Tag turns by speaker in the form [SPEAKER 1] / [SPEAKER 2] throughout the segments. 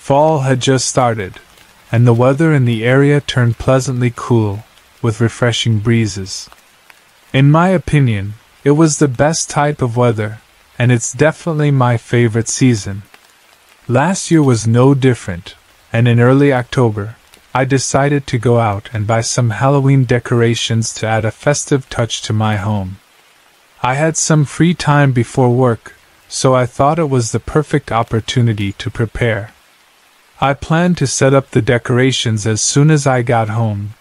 [SPEAKER 1] Fall had just started, and the weather in the area turned pleasantly cool, with refreshing breezes. In my opinion, it was the best type of weather, and it's definitely my favorite season. Last year was no different, and in early October, I decided to go out and buy some Halloween decorations to add a festive touch to my home. I had some free time before work, so I thought it was the perfect opportunity to prepare. I planned to set up the decorations as soon as I got home,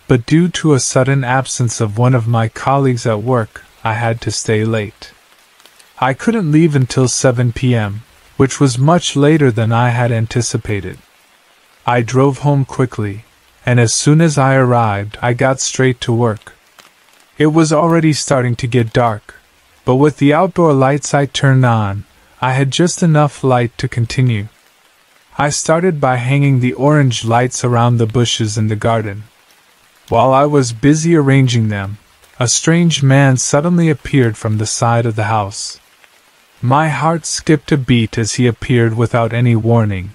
[SPEAKER 1] but due to a sudden absence of one of my colleagues at work, I had to stay late. I couldn't leave until 7 p.m., which was much later than I had anticipated. I drove home quickly, and as soon as I arrived, I got straight to work. It was already starting to get dark, but with the outdoor lights I turned on, I had just enough light to continue. I started by hanging the orange lights around the bushes in the garden. While I was busy arranging them, a strange man suddenly appeared from the side of the house. My heart skipped a beat as he appeared without any warning,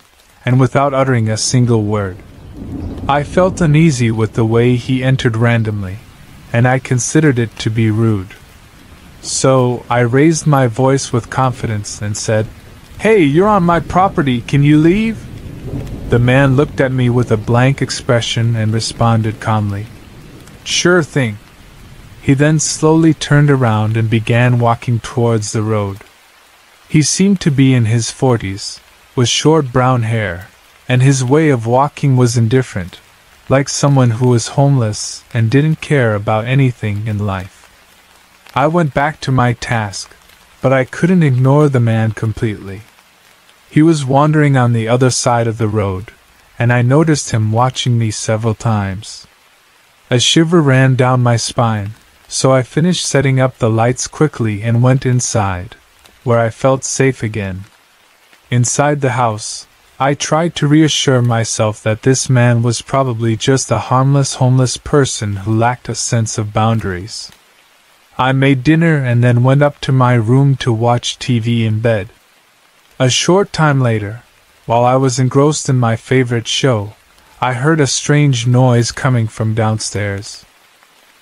[SPEAKER 1] and without uttering a single word. I felt uneasy with the way he entered randomly, and I considered it to be rude. So I raised my voice with confidence and said, "Hey, you're on my property, can you leave?" The man looked at me with a blank expression and responded calmly, "Sure thing." He then slowly turned around and began walking towards the road. He seemed to be in his 40s, with short brown hair, and his way of walking was indifferent, like someone who was homeless and didn't care about anything in life. I went back to my task, but I couldn't ignore the man completely. He was wandering on the other side of the road, and I noticed him watching me several times. A shiver ran down my spine, so I finished setting up the lights quickly and went inside, where I felt safe again. Inside the house, I tried to reassure myself that this man was probably just a harmless homeless person who lacked a sense of boundaries. I made dinner and then went up to my room to watch TV in bed. A short time later, while I was engrossed in my favorite show, I heard a strange noise coming from downstairs.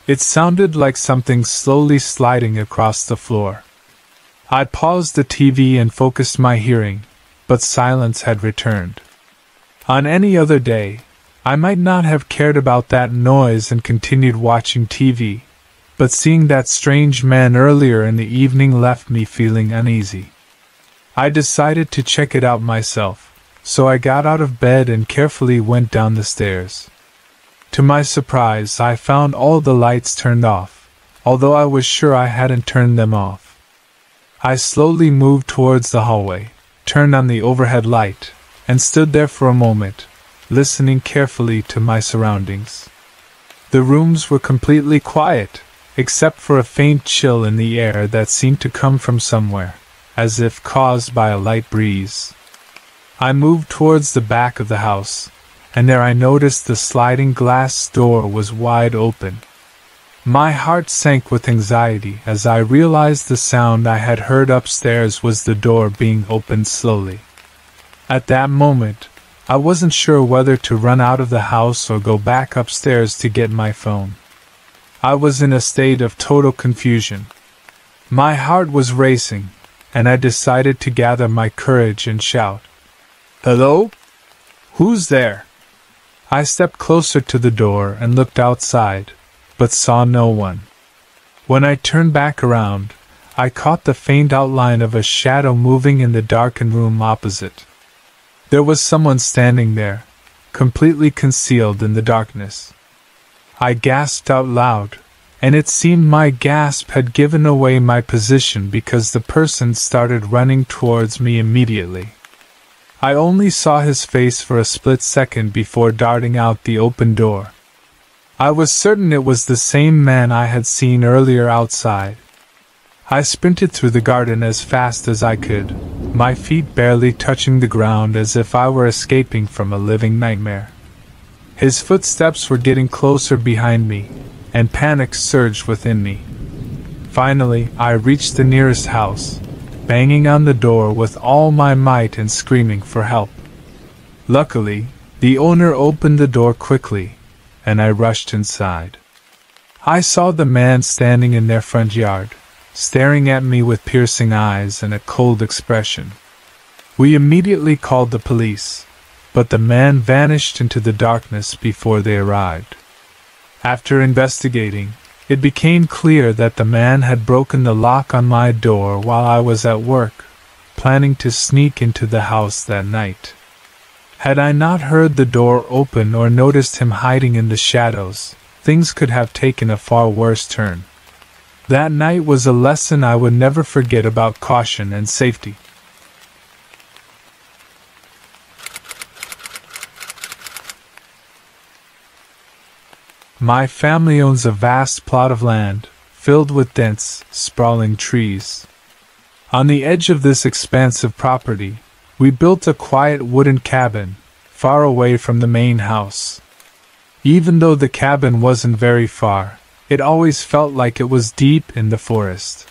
[SPEAKER 1] It sounded like something slowly sliding across the floor. I paused the TV and focused my hearing, but silence had returned. On any other day, I might not have cared about that noise and continued watching TV, but seeing that strange man earlier in the evening left me feeling uneasy. I decided to check it out myself, so I got out of bed and carefully went down the stairs. To my surprise, I found all the lights turned off, although I was sure I hadn't turned them off. I slowly moved towards the hallway, turned on the overhead light, and stood there for a moment, listening carefully to my surroundings. The rooms were completely quiet, except for a faint chill in the air that seemed to come from somewhere, as if caused by a light breeze. I moved towards the back of the house, and there I noticed the sliding glass door was wide open. My heart sank with anxiety as I realized the sound I had heard upstairs was the door being opened slowly. At that moment, I wasn't sure whether to run out of the house or go back upstairs to get my phone. I was in a state of total confusion. My heart was racing, and I decided to gather my courage and shout, "Hello? Who's there?" I stepped closer to the door and looked outside, but saw no one. When I turned back around, I caught the faint outline of a shadow moving in the darkened room opposite. There was someone standing there, completely concealed in the darkness. I gasped out loud, and it seemed my gasp had given away my position because the person started running towards me immediately. I only saw his face for a split second before darting out the open door. I was certain it was the same man I had seen earlier outside. I sprinted through the garden as fast as I could, my feet barely touching the ground as if I were escaping from a living nightmare. His footsteps were getting closer behind me, and panic surged within me. Finally, I reached the nearest house, banging on the door with all my might and screaming for help. Luckily, the owner opened the door quickly, and I rushed inside. I saw the man standing in their front yard, staring at me with piercing eyes and a cold expression. We immediately called the police, but the man vanished into the darkness before they arrived. After investigating, it became clear that the man had broken the lock on my door while I was at work, planning to sneak into the house that night. Had I not heard the door open or noticed him hiding in the shadows, things could have taken a far worse turn. That night was a lesson I would never forget about caution and safety. My family owns a vast plot of land, filled with dense, sprawling trees. On the edge of this expansive property, we built a quiet wooden cabin, far away from the main house. Even though the cabin wasn't very far, it always felt like it was deep in the forest.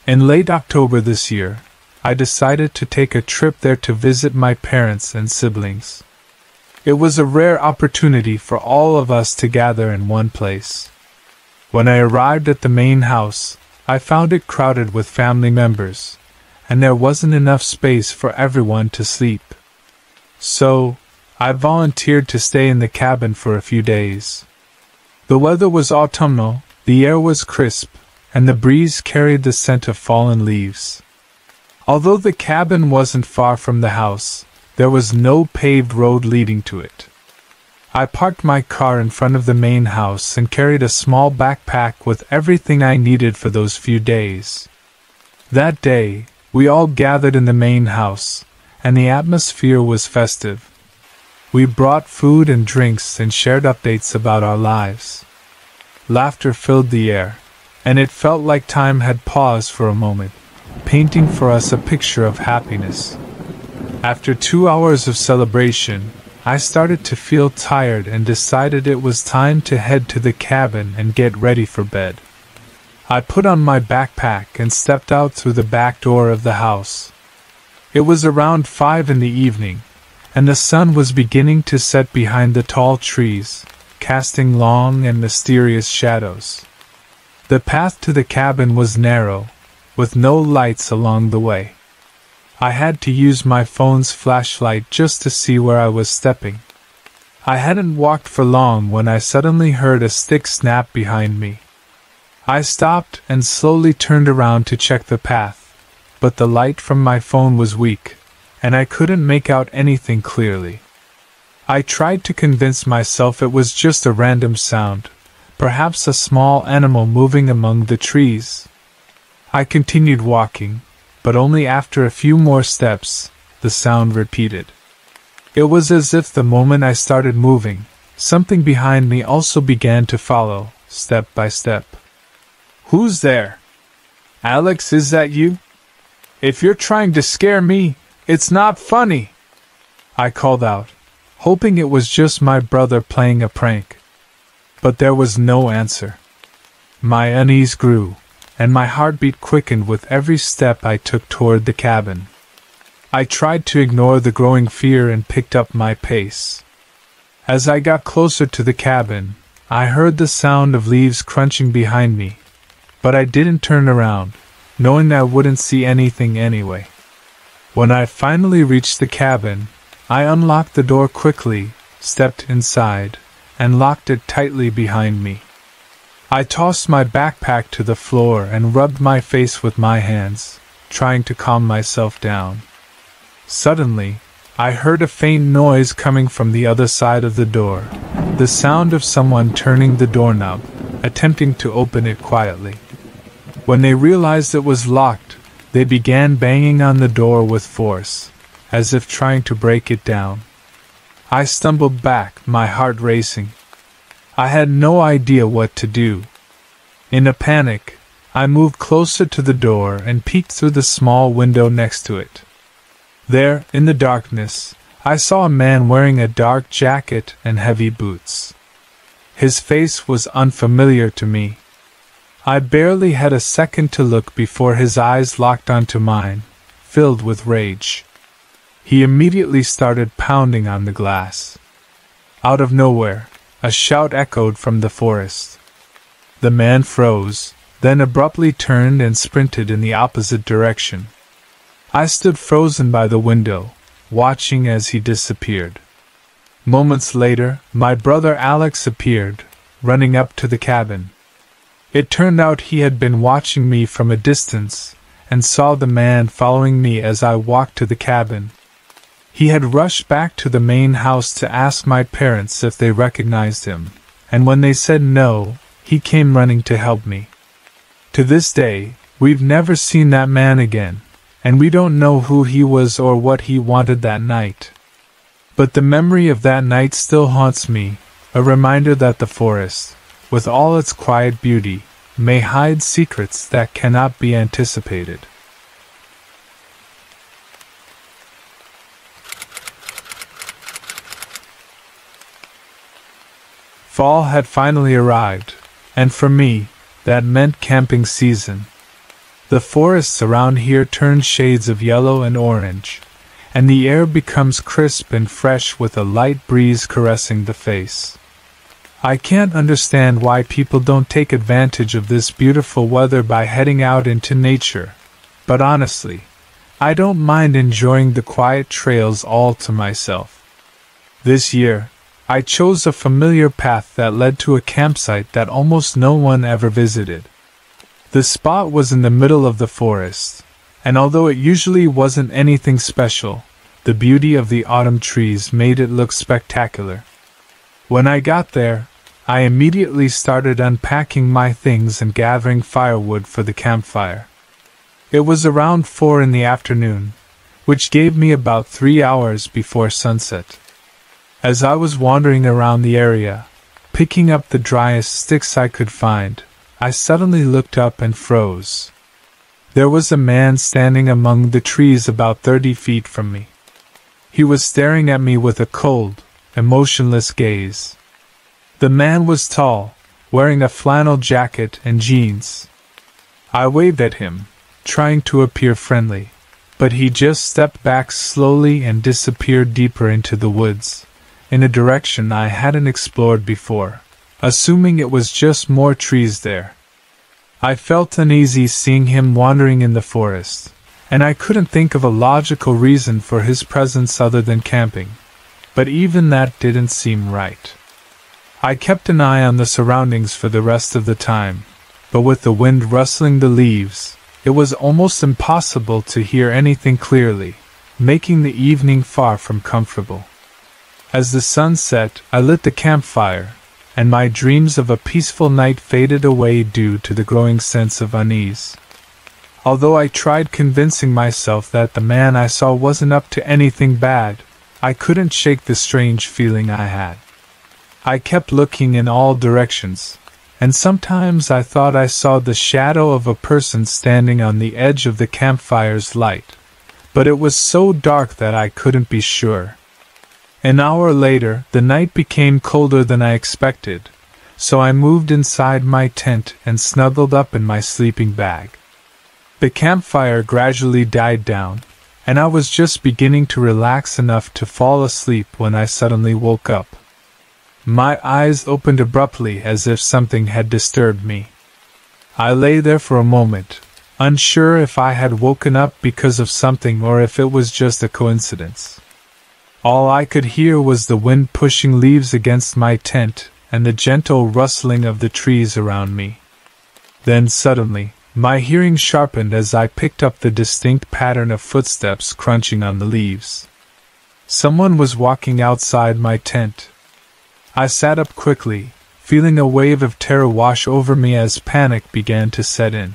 [SPEAKER 1] In late October this year, I decided to take a trip there to visit my parents and siblings. It was a rare opportunity for all of us to gather in one place. When I arrived at the main house, I found it crowded with family members, and there wasn't enough space for everyone to sleep. So, I volunteered to stay in the cabin for a few days. The weather was autumnal, the air was crisp, and the breeze carried the scent of fallen leaves. Although the cabin wasn't far from the house, there was no paved road leading to it. I parked my car in front of the main house and carried a small backpack with everything I needed for those few days. That day, we all gathered in the main house, and the atmosphere was festive. We brought food and drinks and shared updates about our lives. Laughter filled the air, and it felt like time had paused for a moment, painting for us a picture of happiness. After 2 hours of celebration, I started to feel tired and decided it was time to head to the cabin and get ready for bed. I put on my backpack and stepped out through the back door of the house. It was around 5 in the evening, and the sun was beginning to set behind the tall trees, casting long and mysterious shadows. The path to the cabin was narrow, with no lights along the way. I had to use my phone's flashlight just to see where I was stepping. I hadn't walked for long when I suddenly heard a stick snap behind me. I stopped and slowly turned around to check the path, but the light from my phone was weak, and I couldn't make out anything clearly. I tried to convince myself it was just a random sound, perhaps a small animal moving among the trees. I continued walking, but only after a few more steps, the sound repeated. It was as if the moment I started moving, something behind me also began to follow, step by step. "Who's there? Alex, is that you? If you're trying to scare me, it's not funny," I called out, hoping it was just my brother playing a prank. But there was no answer. My unease grew, and my heartbeat quickened with every step I took toward the cabin. I tried to ignore the growing fear and picked up my pace. As I got closer to the cabin, I heard the sound of leaves crunching behind me, but I didn't turn around, knowing I wouldn't see anything anyway. When I finally reached the cabin, I unlocked the door quickly, stepped inside, and locked it tightly behind me. I tossed my backpack to the floor and rubbed my face with my hands, trying to calm myself down. Suddenly, I heard a faint noise coming from the other side of the door, the sound of someone turning the doorknob, attempting to open it quietly. When they realized it was locked, they began banging on the door with force, as if trying to break it down. I stumbled back, my heart racing. I had no idea what to do. In a panic, I moved closer to the door and peeked through the small window next to it. There, in the darkness, I saw a man wearing a dark jacket and heavy boots. His face was unfamiliar to me. I barely had a second to look before his eyes locked onto mine, filled with rage. He immediately started pounding on the glass. Out of nowhere, a shout echoed from the forest. The man froze, then abruptly turned and sprinted in the opposite direction. I stood frozen by the window, watching as he disappeared. Moments later, my brother Alex appeared, running up to the cabin. It turned out he had been watching me from a distance, and saw the man following me as I walked to the cabin. He had rushed back to the main house to ask my parents if they recognized him, and when they said no, he came running to help me. To this day, we've never seen that man again, and we don't know who he was or what he wanted that night. But the memory of that night still haunts me, a reminder that the forest, with all its quiet beauty, may hide secrets that cannot be anticipated. Fall had finally arrived, and for me, that meant camping season. The forests around here turn shades of yellow and orange, and the air becomes crisp and fresh with a light breeze caressing the face. I can't understand why people don't take advantage of this beautiful weather by heading out into nature, but honestly, I don't mind enjoying the quiet trails all to myself. This year, I chose a familiar path that led to a campsite that almost no one ever visited. The spot was in the middle of the forest, and although it usually wasn't anything special, the beauty of the autumn trees made it look spectacular. When I got there, I immediately started unpacking my things and gathering firewood for the campfire. It was around 4 in the afternoon, which gave me about 3 hours before sunset. As I was wandering around the area, picking up the driest sticks I could find, I suddenly looked up and froze. There was a man standing among the trees about 30 feet from me. He was staring at me with a cold, emotionless gaze. The man was tall, wearing a flannel jacket and jeans. I waved at him, trying to appear friendly, but he just stepped back slowly and disappeared deeper into the woods, in a direction I hadn't explored before, assuming it was just more trees there. I felt uneasy seeing him wandering in the forest, and I couldn't think of a logical reason for his presence other than camping, but even that didn't seem right. I kept an eye on the surroundings for the rest of the time, but with the wind rustling the leaves, it was almost impossible to hear anything clearly, making the evening far from comfortable. As the sun set, I lit the campfire, and my dreams of a peaceful night faded away due to the growing sense of unease. Although I tried convincing myself that the man I saw wasn't up to anything bad, I couldn't shake the strange feeling I had. I kept looking in all directions, and sometimes I thought I saw the shadow of a person standing on the edge of the campfire's light, but it was so dark that I couldn't be sure. An hour later, the night became colder than I expected, so I moved inside my tent and snuggled up in my sleeping bag. The campfire gradually died down, and I was just beginning to relax enough to fall asleep when I suddenly woke up. My eyes opened abruptly as if something had disturbed me. I lay there for a moment, unsure if I had woken up because of something or if it was just a coincidence. All I could hear was the wind pushing leaves against my tent and the gentle rustling of the trees around me. Then suddenly, my hearing sharpened as I picked up the distinct pattern of footsteps crunching on the leaves. Someone was walking outside my tent. I sat up quickly, feeling a wave of terror wash over me as panic began to set in.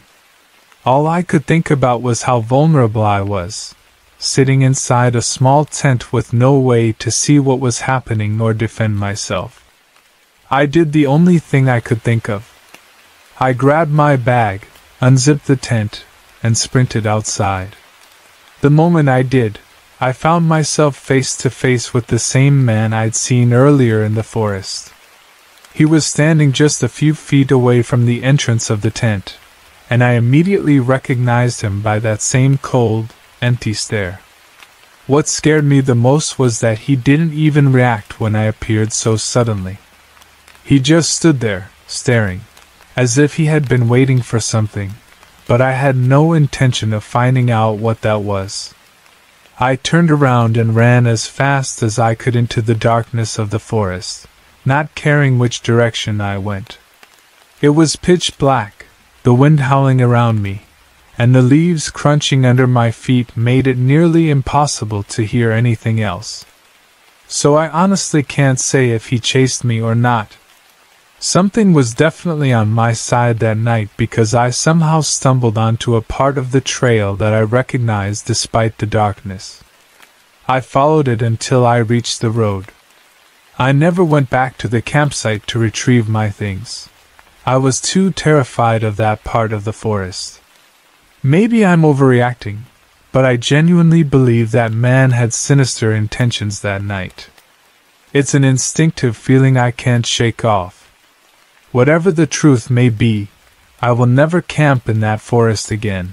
[SPEAKER 1] All I could think about was how vulnerable I was, sitting inside a small tent with no way to see what was happening or defend myself. I did the only thing I could think of. I grabbed my bag, unzipped the tent, and sprinted outside. The moment I did, I found myself face to face with the same man I'd seen earlier in the forest. He was standing just a few feet away from the entrance of the tent, and I immediately recognized him by that same cold, empty stare. What scared me the most was that he didn't even react when I appeared so suddenly. He just stood there, staring, as if he had been waiting for something, but I had no intention of finding out what that was. I turned around and ran as fast as I could into the darkness of the forest, not caring which direction I went. It was pitch black, the wind howling around me, and the leaves crunching under my feet made it nearly impossible to hear anything else. So I honestly can't say if he chased me or not. Something was definitely on my side that night because I somehow stumbled onto a part of the trail that I recognized despite the darkness. I followed it until I reached the road. I never went back to the campsite to retrieve my things. I was too terrified of that part of the forest. Maybe I'm overreacting, but I genuinely believe that man had sinister intentions that night. It's an instinctive feeling I can't shake off. Whatever the truth may be, I will never camp in that forest again.